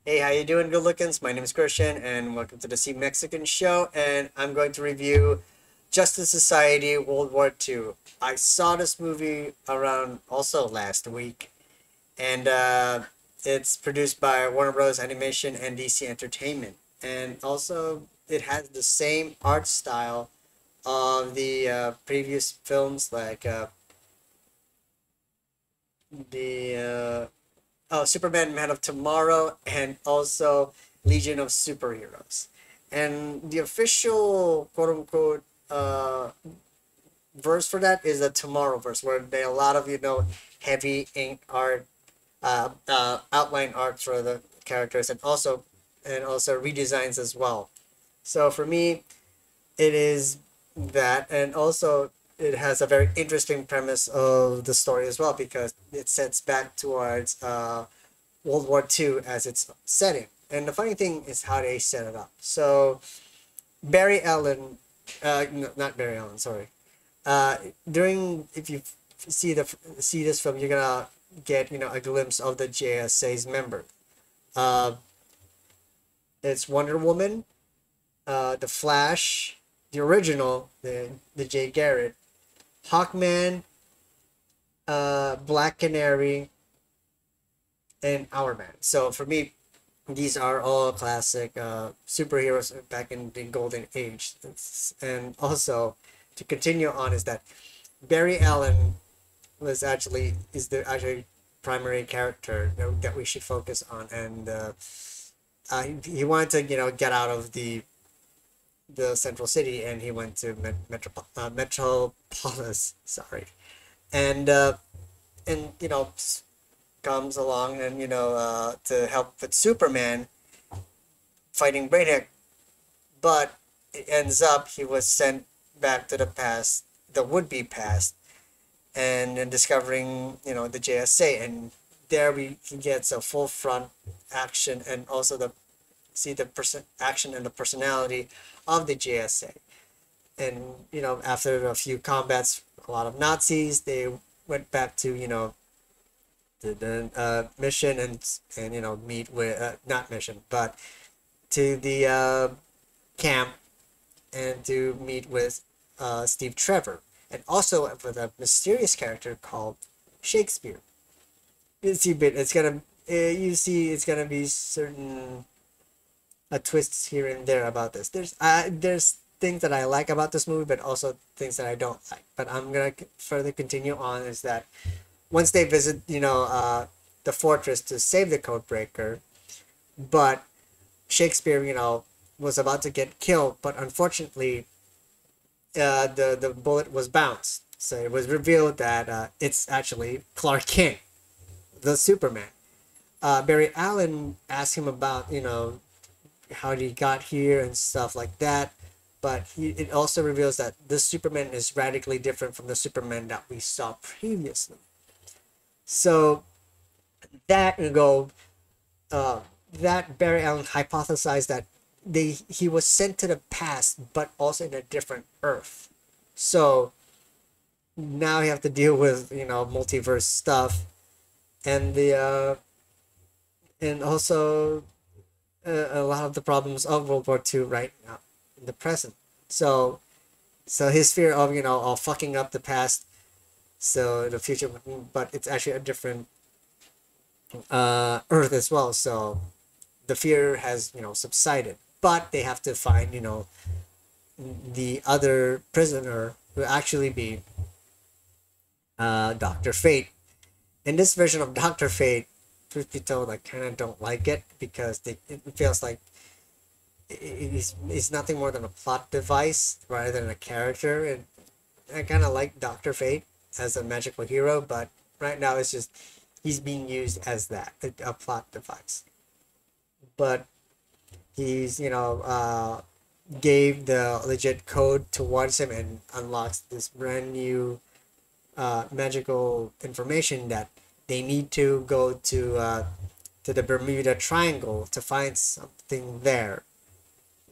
Hey, how you doing, good lookins? My name is Christian, and welcome to the Sea Mexican Show. And I'm going to review Justice Society World War II. I saw this movie around also last week, and it's produced by Warner Bros. Animation and DC Entertainment. And also, it has the same art style of the previous films, like the Superman, Man of Tomorrow, and also Legion of Superheroes. And the official quote unquote verse for that is the Tomorrow verse, where they a lot of heavy ink art, outline art for the characters, and also redesigns as well. So for me, it is that, and also it has a very interesting premise of the story as well because it sets back towards World War II as its setting. And the funny thing is how they set it up. So Barry Allen, not Barry Allen, sorry. During if you see this film, you're gonna get a glimpse of the JSA's member. Uh, it's Wonder Woman, the Flash, the original, the Jay Garrett, Hawkman, Black Canary, and Our Man. So for me, these are all classic superheroes back in the golden age. And also, to continue on, is that Barry Allen is the actually primary character that we should focus on, and he wanted to get out of the central city, and he went to Metropolis. Sorry, and comes along and to help with Superman fighting Brainiac, but it ends up he was sent back to the past, the would-be past, and then discovering the JSA, and there he gets a full front action, and also the see the person action and the personality of the JSA. And after a few combats, a lot of Nazis, they went back to the mission, and meet with not mission, but to the camp, and to meet with Steve Trevor, and also with a mysterious character called Shakespeare. You see it's gonna be certain twists here and there about this. There's things that I like about this movie, but also things that I don't like. But I'm gonna further continue on, is that once they visit the fortress to save the codebreaker, but Shakespeare was about to get killed, but unfortunately the bullet was bounced, so it was revealed that it's actually Clark Kent, the Superman. Barry Allen asked him about how he got here and stuff like that, but it also reveals that this Superman is radically different from the Superman that we saw previously. So that you go that Barry Allen hypothesized that he was sent to the past, but also in a different Earth. So now you have to deal with multiverse stuff, and the and also a lot of the problems of World War II right now in the present. So his fear of of fucking up the past, so the future, but it's actually a different Earth as well. So the fear has subsided, but they have to find the other prisoner who actually be Doctor Fate. In this version of Doctor Fate, truth be told, I kind of don't like it because it feels like it's nothing more than a plot device rather than a character. And I kind of like Doctor Fate as a magical hero, but right now it's just he's being used as that, a plot device. But he's gave the legit code towards him and unlocks this brand new magical information that they need to go to the Bermuda Triangle to find something there,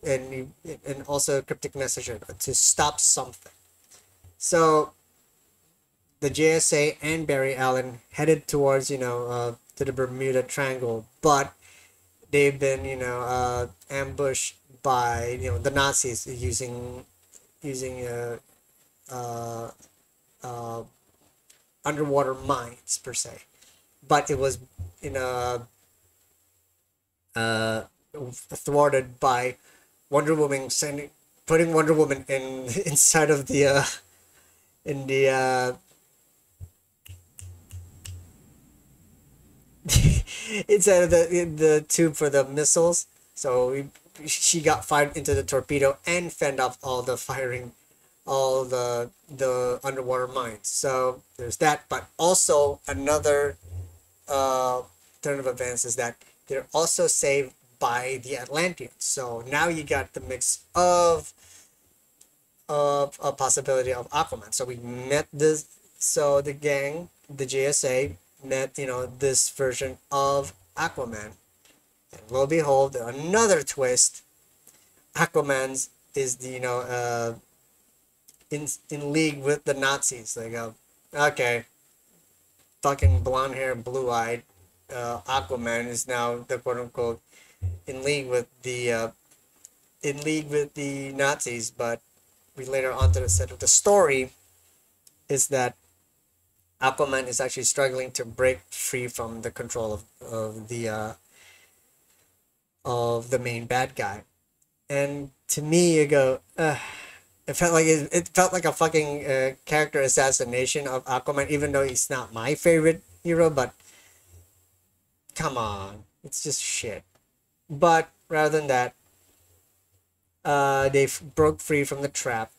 and also a cryptic message to stop something. So the JSA and Barry Allen headed towards to the Bermuda Triangle, but they've been, ambushed by, the Nazis using uh, uh, underwater mines per se, but it was in a uh, thwarted by Wonder Woman putting Wonder Woman in inside of the in the inside of the tube for the missiles. So she got fired into the torpedo and fend off all the firing, all the underwater mines. So there's that, but also another turn of events is that they're also saved by the Atlanteans. So now you got the mix of a possibility of Aquaman. So we met this. So the gang, the JSA, met this version of Aquaman, and lo and behold, another twist. Aquaman's is the in league with the Nazis. They go, okay, fucking blonde hair, blue eyed Aquaman is now the quote unquote in league with the Nazis. But we later on to the set of the story is that Aquaman is actually struggling to break free from the control of the main bad guy. And to me, you go, it felt like it felt like a fucking character assassination of Aquaman, even though he's not my favorite hero. But come on, it's just shit. But rather than that, they broke free from the trap,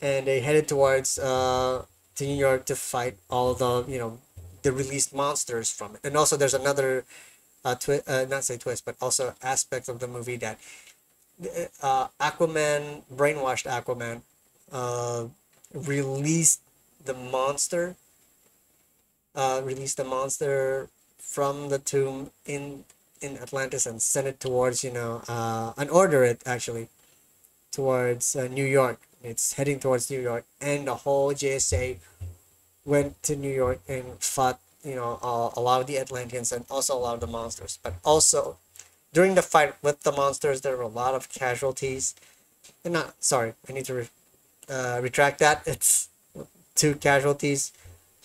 and they headed towards to New York to fight all the released monsters from it. And also, there's another not say twist, but also aspect of the movie that Aquaman, brainwashed Aquaman, uh, released the monster, from the tomb in Atlantis and sent it towards and order it actually towards New York. It's heading towards New York, and the whole JSA went to New York and fought a lot of the Atlanteans and also a lot of the monsters. But also during the fight with the monsters, there were a lot of casualties. And not sorry, I need to retract that. It's two casualties: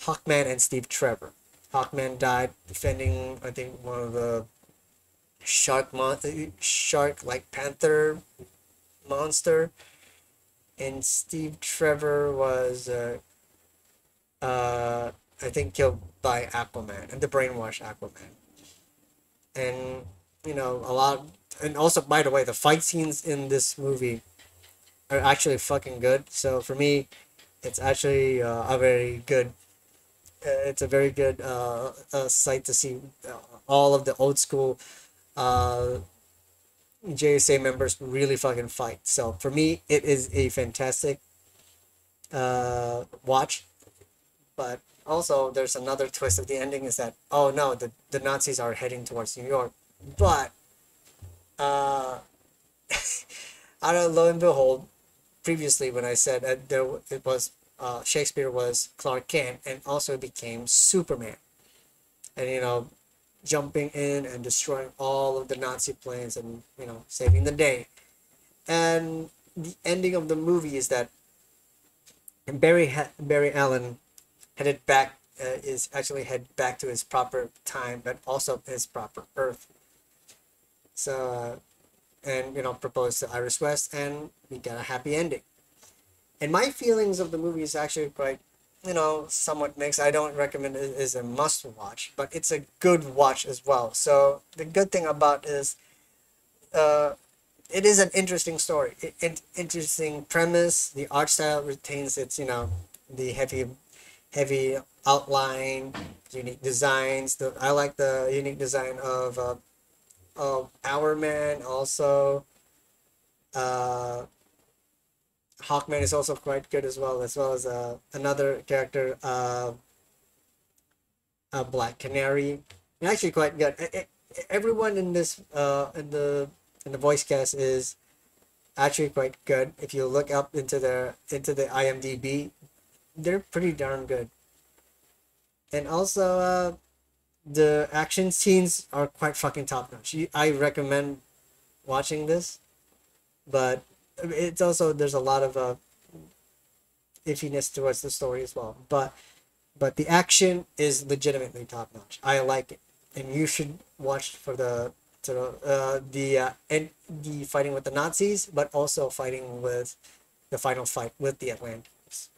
Hawkman and Steve Trevor. Hawkman died defending, I think, one of the shark like panther monster, and Steve Trevor was I think killed by Aquaman and the brainwashed Aquaman. And a lot, and also, by the way, the fight scenes in this movie are actually fucking good. So for me, it's actually a very good it's a very good sight to see all of the old school uh, JSA members really fucking fight. So for me, it is a fantastic watch. But also, there's another twist of the ending is that, oh no, the Nazis are heading towards New York. But uh, out of lo and behold, previously when I said that it was Shakespeare was Clark Kent and also became Superman, and jumping in and destroying all of the Nazi planes and saving the day. And the ending of the movie is that Barry Allen headed back is actually head back to his proper time, but also his proper Earth. So and proposed to Iris West, and we got a happy ending. And my feelings of the movie is actually quite, somewhat mixed. I don't recommend it as a must watch, but it's a good watch as well. So the good thing about is, uh, it is an interesting story, interesting premise. The art style retains its, the heavy outline, unique designs. I like the unique design of Our Man also. Uh, Hawkman is also quite good as well as another character, Black Canary. Actually, quite good. Everyone in this in the voice cast is actually quite good. If you look up into the IMDb, they're pretty darn good. And also, the action scenes are quite fucking top notch. I recommend watching this, but it's also there's a lot of iffiness towards the story as well. But the action is legitimately top notch. I like it, and you should watch for the fighting with the Nazis, but also fighting with the final fight with the Atlanteans.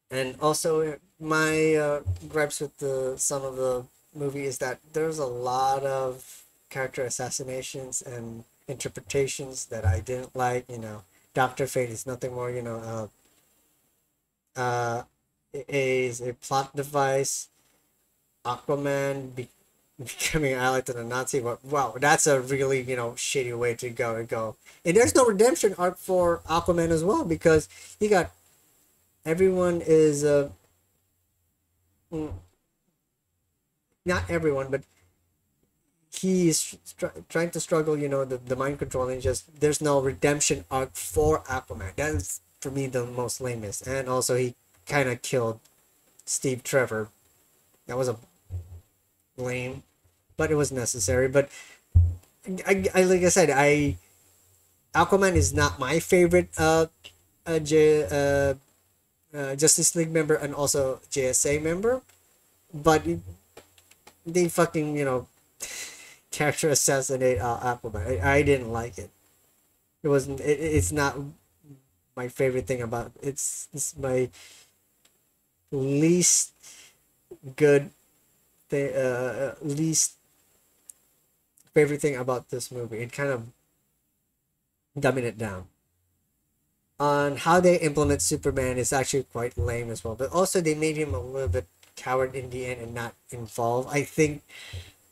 And also, my gripes with the some of the movie is that there's a lot of character assassinations and interpretations that I didn't like. Doctor Fate is nothing more. Is a plot device. Aquaman becoming allied to the Nazi. But wow, that's a really shitty way to go. And there's no redemption arc for Aquaman as well because you got everyone is mm, not everyone, but he's trying to struggle. The mind control and just there's no redemption arc for Aquaman. That is for me the most lamest. And also he kind of killed Steve Trevor. That was a lame, but it was necessary. But I like I said, Aquaman is not my favorite uh, J, uh, Justice League member and also JSA member, but they fucking character assassinate Aquaman. I didn't like it. It wasn't. It's not my favorite thing about it. It's my least good least favorite thing about this movie. It kind of dumbing it down. On how they implement Superman is actually quite lame as well. But also they made him a little bit coward in the end and not involved. I think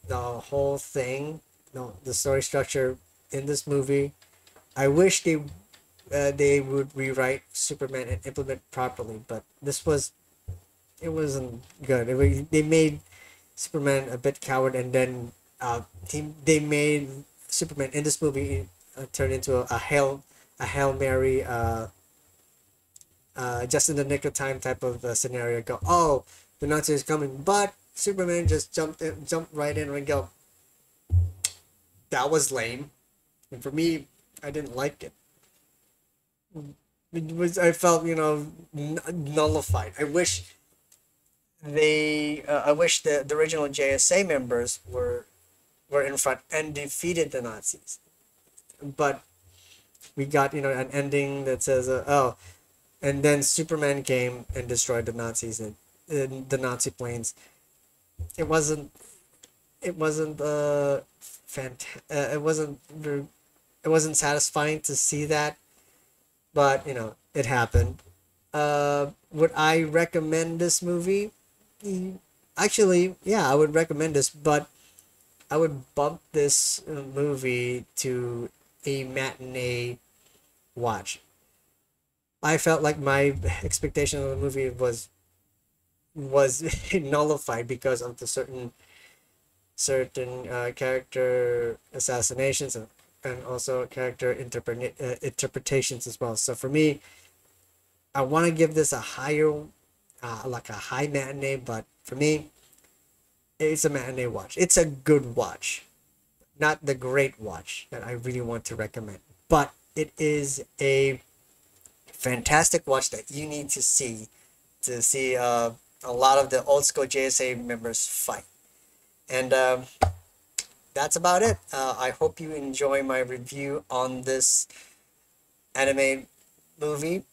the whole thing, the story structure in this movie, I wish they would rewrite Superman and implement properly. But it wasn't good. They made Superman a bit coward, and then they made Superman in this movie turn into a hail mary, just in the nick of time type of scenario. Go, oh, the Nazi is coming, but Superman just jumped right in and go. That was lame, and for me, I didn't like it. I felt nullified. I wish the original JSA members were in front and defeated the Nazis. But we got an ending that says oh, and then Superman came and destroyed the Nazis and the Nazi planes. It wasn't it wasn't satisfying to see that, but it happened. Would I recommend this movie? Actually, yeah, I would recommend this, but I would bump this movie to a matinee watch. I felt like my expectation of the movie was nullified because of the certain character assassinations and also character interpretations as well. So for me, I want to give this a higher, like a high matinee, but for me, it's a matinee watch. It's a good watch, not the great watch that I really want to recommend, but it is a fantastic watch that you need to see a lot of the old school JSA members fight. And that's about it. I hope you enjoy my review on this anime movie,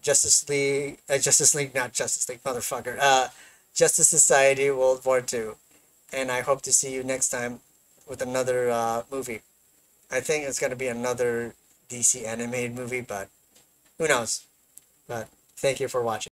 Justice League, not Justice League, motherfucker, Justice Society World War II. And I hope to see you next time with another movie. I think it's going to be another DC animated movie, but who knows? But thank you for watching.